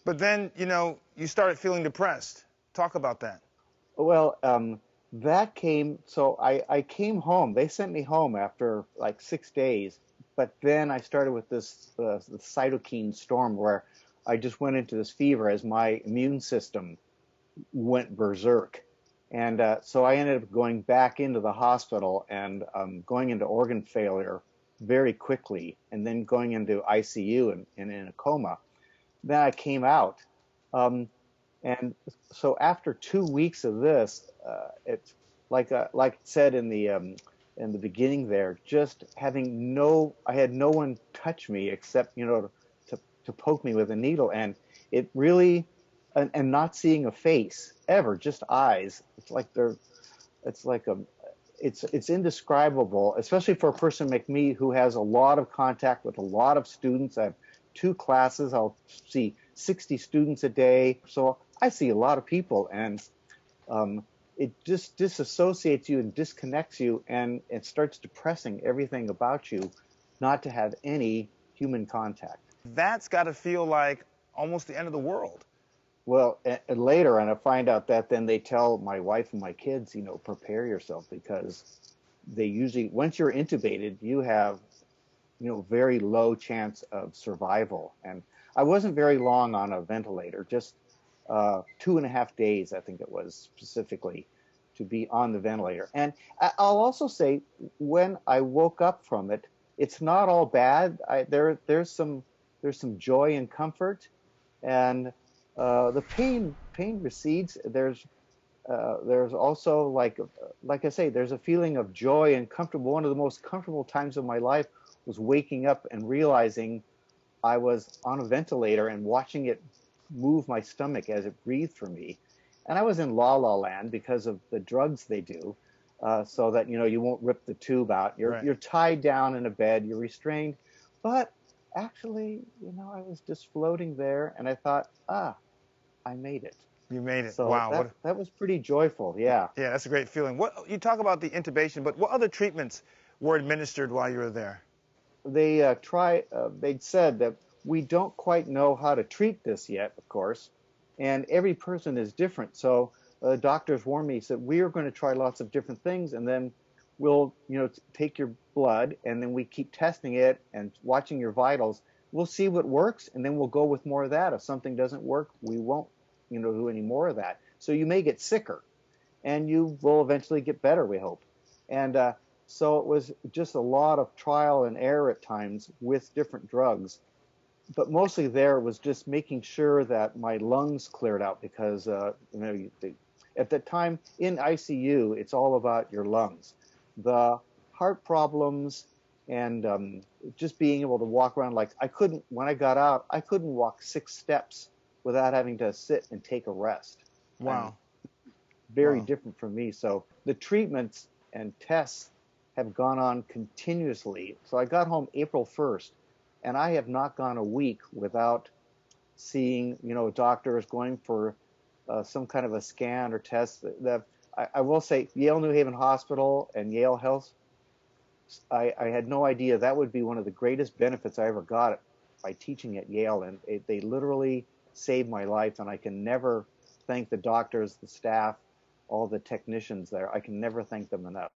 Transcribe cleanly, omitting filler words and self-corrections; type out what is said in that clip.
But then, you started feeling depressed. Talk about that. Well, that came, so I came home. They sent me home after like 6 days, but then I started with this the cytokine storm where I just went into this fever as my immune system went berserk. And so I ended up going back into the hospital and going into organ failure very quickly, and then going into ICU and in a coma. Then I came out. Um, and so after 2 weeks of this, it's like it said in the beginning there, just having I had no one touch me except to poke me with a needle, and it really and not seeing a face ever, just eyes. It's like a it's indescribable, especially for a person like me who has a lot of contact with a lot of students. I have two classes. I'll see 60 students a day. So I see a lot of people, and it just disassociates you and disconnects you, and it starts depressing everything about you not to have any human contact. That's got to feel like almost the end of the world. Well, and later, and I find out that then they tell my wife and my kids, prepare yourself, because they usually, once you're intubated, you have, very low chance of survival. And I wasn't very long on a ventilator, just 2.5 days, I think it was specifically, to be on the ventilator. And I'll also say, when I woke up from it, it's not all bad. There's some joy and comfort, and the pain recedes. There's also, like I say, there's a feeling of joy and comfortable. One of the most comfortable times of my life was waking up and realizing I was on a ventilator and watching it move my stomach as it breathed for me. And I was in la la land because of the drugs they do, so that you won't rip the tube out. Right. You're tied down in a bed. You're restrained, but actually, I was just floating there, and I thought, I made it. You made it. So Wow. that was pretty joyful. Yeah. Yeah, that's a great feeling. What you talk about the intubation, but what other treatments were administered while you were there? They'd said that we don't quite know how to treat this yet, of course, and every person is different. So doctors warned me, said, we are going to try lots of different things, and then we'll, take your blood, and then we keep testing it and watching your vitals. We'll see what works, and then we'll go with more of that. If something doesn't work, we won't, do any more of that. So you may get sicker, and you will eventually get better, we hope. And so it was just a lot of trial and error at times with different drugs. But mostly there was just making sure that my lungs cleared out, because, at the time in ICU, it's all about your lungs. The heart problems and just being able to walk around, when I got out, I couldn't walk 6 steps without having to sit and take a rest. Wow. Very different from me. So the treatments and tests have gone on continuously. So I got home April 1st, and I have not gone a week without seeing, doctors going for some kind of a scan or test. I will say Yale New Haven Hospital and Yale Health, I had no idea that would be one of the greatest benefits I ever got by teaching at Yale. And they literally saved my life, and I can never thank the doctors, the staff, all the technicians there. I can never thank them enough.